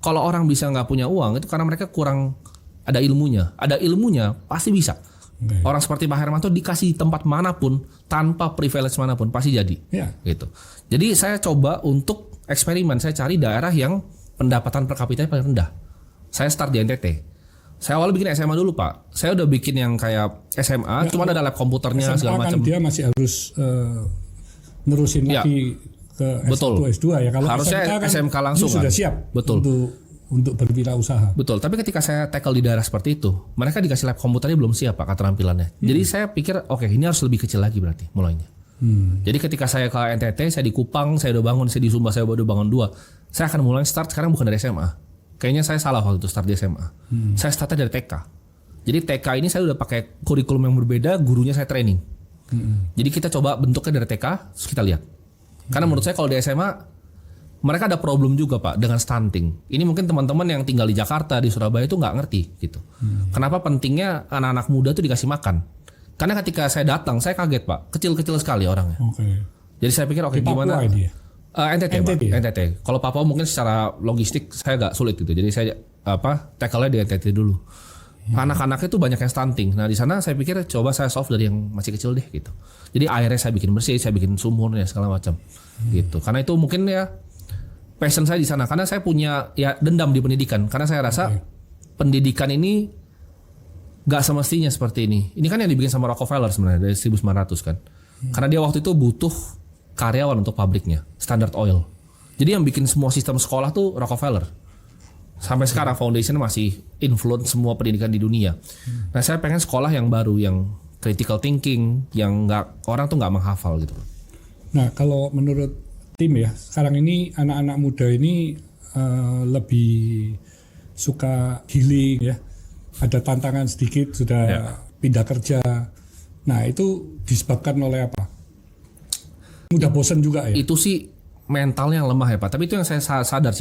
kalau orang bisa nggak punya uang itu karena mereka kurang ada ilmunya. Ada ilmunya pasti bisa. Okay. Orang seperti Pak Hermanto dikasih tempat manapun tanpa privilege manapun pasti jadi. Ya. Gitu. Jadi saya coba untuk eksperimen. Saya cari daerah yang pendapatan per kapitanya paling rendah. Saya start di NTT. Saya awal bikin SMA dulu Pak. Saya udah bikin yang kayak SMA, cuma ada lab komputernya SMA segala macam. Kan dia masih harus nerusin lagi ke S1, S2 ya. Kalau harusnya SMK langsung sudah kan? siap. Betul. Untuk berwirausaha. Betul, tapi ketika saya tackle di daerah seperti itu, mereka dikasih lab komputernya belum siap Pak keterampilannya. Jadi saya pikir oke, ini harus lebih kecil lagi berarti mulainya. Jadi ketika saya ke NTT, saya di Kupang, saya udah bangun, saya di Sumba, saya udah bangun 2. Saya akan mulai start sekarang bukan dari SMA. Kayaknya saya salah waktu itu start di SMA. Saya startnya dari TK. Jadi TK ini saya udah pakai kurikulum yang berbeda, gurunya saya training. Jadi kita coba bentuknya dari TK, terus kita lihat. Karena menurut saya kalau di SMA mereka ada problem juga Pak dengan stunting. Ini mungkin teman-teman yang tinggal di Jakarta, di Surabaya itu nggak ngerti gitu. Kenapa pentingnya anak-anak muda itu dikasih makan? Karena ketika saya datang, saya kaget Pak, kecil-kecil sekali orangnya. Jadi saya pikir oke, gimana? NTT Pak, ya? NTT. Kalau Papua mungkin secara logistik saya agak sulit gitu. Jadi saya tackle-nya di NTT dulu. Anak-anaknya itu banyak yang stunting. Nah di sana saya pikir coba saya solve dari yang masih kecil deh gitu. Jadi airnya saya bikin bersih, saya bikin sumurnya segala macam gitu. Karena itu mungkin ya passion saya di sana, karena saya punya ya dendam di pendidikan, karena saya rasa pendidikan ini nggak semestinya seperti ini. Ini kan yang dibikin sama Rockefeller sebenarnya dari 1900 kan, karena dia waktu itu butuh karyawan untuk pabriknya, Standard Oil. Jadi yang bikin semua sistem sekolah tuh Rockefeller. Sampai sekarang foundation masih influence semua pendidikan di dunia. Nah saya pengen sekolah yang baru, yang critical thinking, yang orang tuh nggak menghafal gitu. Nah kalau menurut tim ya, sekarang ini anak-anak muda ini lebih suka healing ya. Ada tantangan sedikit sudah pindah kerja. Nah itu disebabkan oleh apa? Mudah bosan juga ya? Itu sih mentalnya yang lemah ya Pak. Tapi itu yang saya sadar sih.